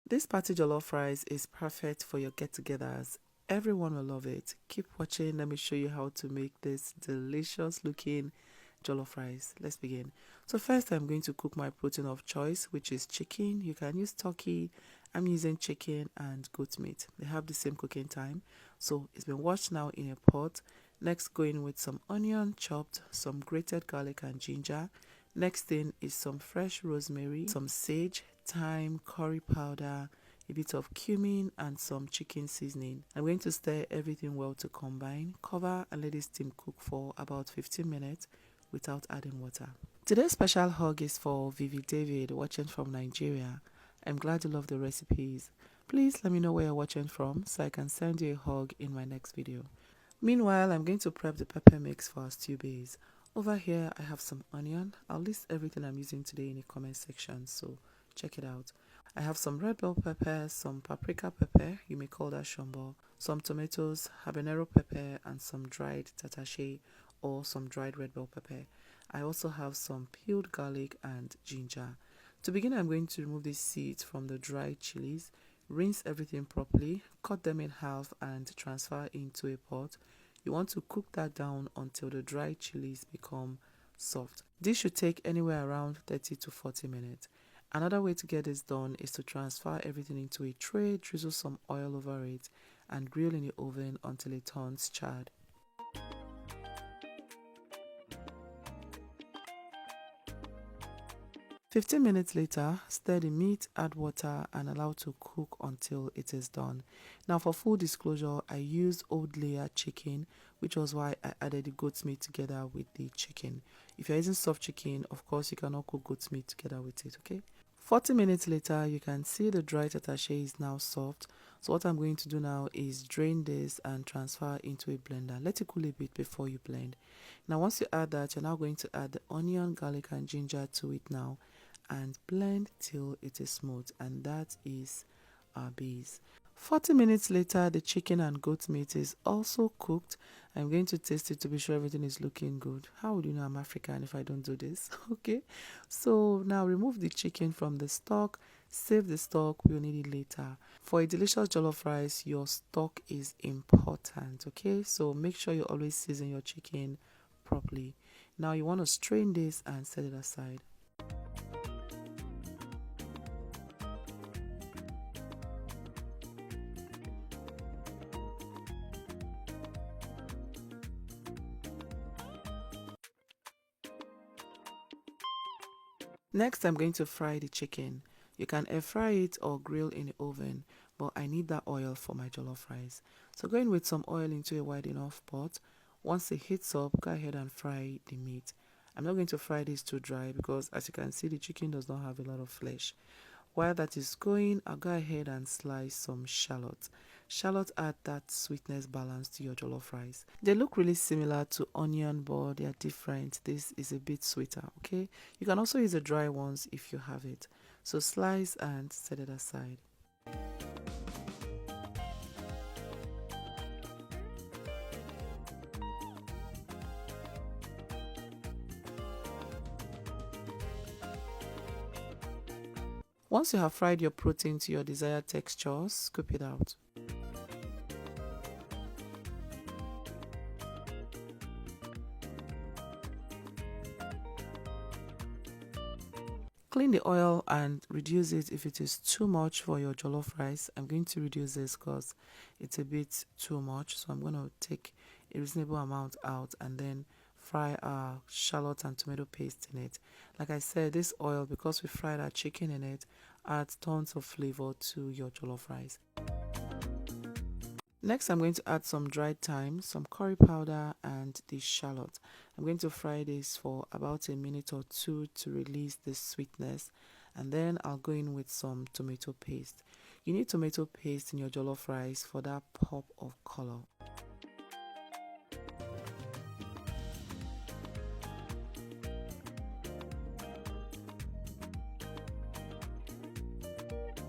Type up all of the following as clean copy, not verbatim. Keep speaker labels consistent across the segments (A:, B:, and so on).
A: This party jollof rice is perfect for your get-togethers. Everyone will love it. Keep watching. Let me show you how to make this delicious looking jollof rice. Let's begin. So first I'm going to cook my protein of choice, which is chicken. You can use turkey. I'm using chicken and goat meat. They have the same cooking time. So it's been washed now in a pot. Next, go in with some onion chopped, some grated garlic and ginger. Next thing is some fresh rosemary, some sage, thyme, curry powder, a bit of cumin and some chicken seasoning. I'm going to stir everything well to combine. Cover and let it steam cook for about 15 minutes without adding water. Today's special hug is for Vivi David watching from Nigeria. I'm glad you love the recipes. Please let me know where you're watching from so I can send you a hug in my next video. Meanwhile, I'm going to prep the pepper mix for our stew base. Over here, I have some onion. I'll list everything I'm using today in the comment section, so check it out. I have some red bell pepper, some paprika pepper, you may call that shombo, some tomatoes, habanero pepper, and some dried tatashe or some dried red bell pepper. I also have some peeled garlic and ginger. To begin, I'm going to remove the seeds from the dried chilies. Rinse everything properly, cut them in half and transfer into a pot. You want to cook that down until the dried chilies become soft. This should take anywhere around 30 to 40 minutes. Another way to get this done is to transfer everything into a tray, drizzle some oil over it, and grill in the oven until it turns charred. 15 minutes later, stir the meat, add water and allow to cook until it is done. Now for full disclosure, I used old layer chicken, which was why I added the goat's meat together with the chicken. If you're using soft chicken, of course you cannot cook goat's meat together with it, okay? 40 minutes later, you can see the dried attaché is now soft. So what I'm going to do now is drain this and transfer into a blender. Let it cool a bit before you blend. Now once you add that, you're now going to add the onion, garlic and ginger to it now and blend till it is smooth, and that is our base. 40 minutes later, the chicken and goat meat is also cooked. I'm going to taste it to be sure everything is looking good. How would you know I'm African if I don't do this? Okay, so now remove the chicken from the stock. Save the stock, we'll need it later. For a delicious jollof rice, your stock is important, okay? So make sure you always season your chicken properly. Now you want to strain this and set it aside. Next, I'm going to fry the chicken. You can air fry it or grill in the oven, but I need that oil for my jollof rice. So go in with some oil into a wide enough pot. Once it heats up, go ahead and fry the meat. I'm not going to fry this too dry because as you can see, the chicken does not have a lot of flesh. While that is going, I'll go ahead and slice some shallots. Shallots add that sweetness balance to your jollof rice. They look really similar to onion, but they are different. This is a bit sweeter, okay? You can also use the dry ones if you have it. So slice and set it aside. Once you have fried your protein to your desired texture, scoop it out. Clean the oil and reduce it if it is too much for your jollof rice. I'm going to reduce this because it's a bit too much. So I'm going to take a reasonable amount out and then fry our shallot and tomato paste in it. Like I said, this oil, because we fried our chicken in it, adds tons of flavor to your jollof rice. Next, I'm going to add some dried thyme, some curry powder, and the shallot. I'm going to fry this for about a minute or two to release the sweetness, and then I'll go in with some tomato paste. You need tomato paste in your jollof rice for that pop of color.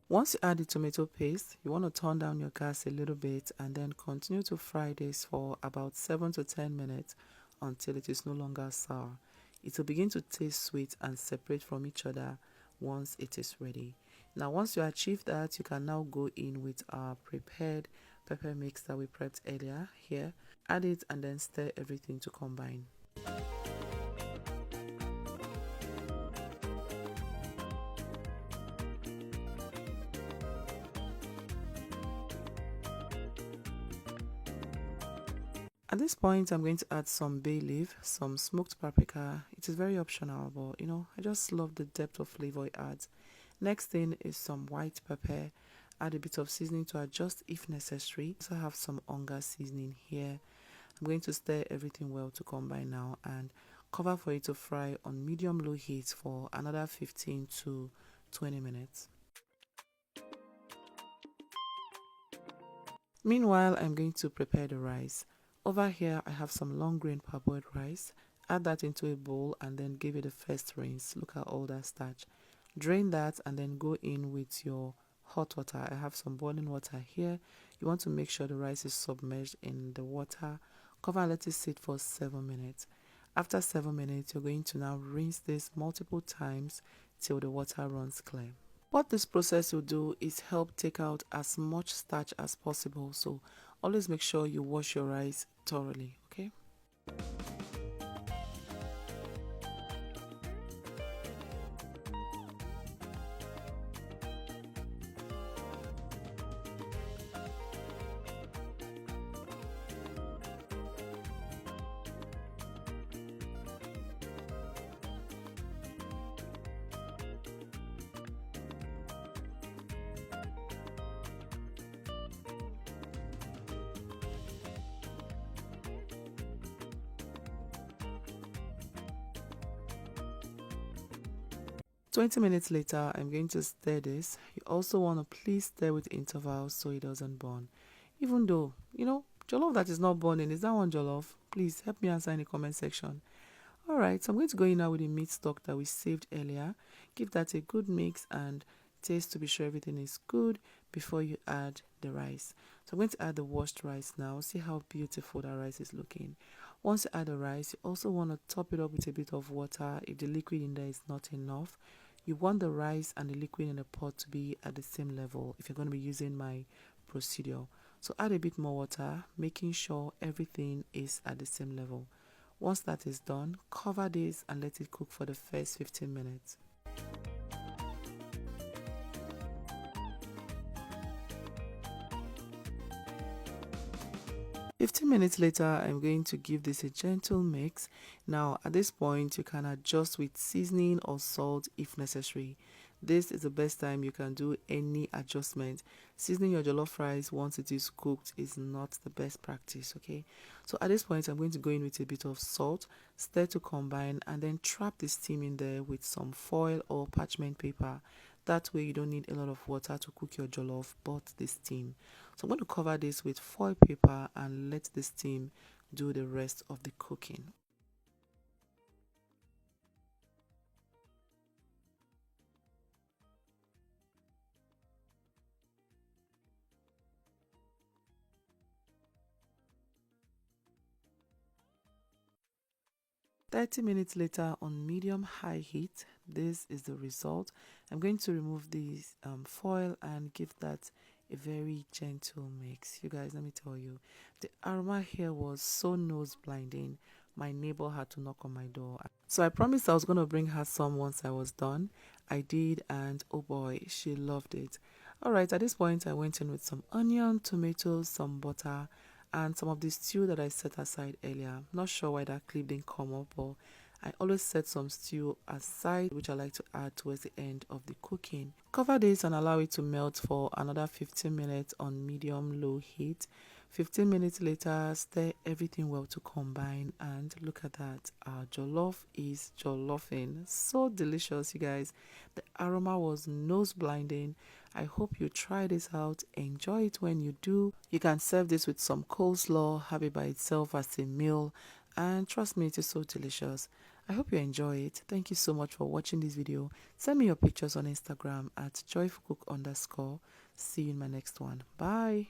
A: Once you add the tomato paste, you want to turn down your gas a little bit and then continue to fry this for about 7 to 10 minutes until it is no longer sour. It will begin to taste sweet and separate from each other once it is ready. Now once you achieve that, you can now go in with our prepared pepper mix that we prepped earlier here. Add it and then stir everything to combine. At this point, I'm going to add some bay leaf, some smoked paprika. It is very optional, but I just love the depth of flavor it adds. Next thing is some white pepper. Add a bit of seasoning to adjust if necessary. Also have some onga seasoning here. I'm going to stir everything well to combine now and cover for it to fry on medium-low heat for another 15 to 20 minutes. Meanwhile, I'm going to prepare the rice. Over here, I have some long grain parboiled rice. Add that into a bowl and then give it a first rinse. Look at all that starch. Drain that and then go in with your hot water. I have some boiling water here. You want to make sure the rice is submerged in the water. Cover and let it sit for 7 minutes. After 7 minutes, you're going to now rinse this multiple times till the water runs clear. What this process will do is help take out as much starch as possible, so always make sure you wash your rice thoroughly, okay? 20 minutes later, I'm going to stir this. You also want to please stir with intervals so it doesn't burn. Even though, jollof that is not burning, is that one jollof? Please help me answer in the comment section. Alright, so I'm going to go in now with the meat stock that we saved earlier. Give that a good mix and taste to be sure everything is good before you add the rice. So I'm going to add the washed rice now. See how beautiful that rice is looking. Once you add the rice, you also want to top it up with a bit of water if the liquid in there is not enough. You want the rice and the liquid in the pot to be at the same level if you're going to be using my procedure. So add a bit more water, making sure everything is at the same level. Once that is done, cover this and let it cook for the first 15 minutes. 15 minutes later, I'm going to give this a gentle mix. Now, at this point, you can adjust with seasoning or salt if necessary. This is the best time you can do any adjustment. Seasoning your jollof rice once it is cooked is not the best practice, okay? So at this point, I'm going to go in with a bit of salt, stir to combine, and then trap the steam in there with some foil or parchment paper. That way you don't need a lot of water to cook your jollof, but the steam. So I'm going to cover this with foil paper and let the steam do the rest of the cooking. Thirty minutes later on medium-high heat, this is the result. I'm going to remove the foil and give that a very gentle mix. You guys, let me tell you, the aroma here was so nose blinding. My neighbor had to knock on my door. So I promised I was going to bring her some once I was done. I did, and oh boy, she loved it. Alright, at this point I went in with some onion, tomatoes, some butter, and some of the stew that I set aside earlier. Not sure why that clip didn't come up, but I always set some stew aside, which I like to add towards the end of the cooking. Cover this and allow it to melt for another 15 minutes on medium-low heat. 15 minutes later, stir everything well to combine, and look at that, our jollof is jollofing. So delicious, you guys. The aroma was nose blinding. I hope you try this out. Enjoy it when you do. You can serve this with some coleslaw, have it by itself as a meal, and trust me, it is so delicious. I hope you enjoy it. Thank you so much for watching this video. Send me your pictures on Instagram at joyfulcook_. See you in my next one. Bye.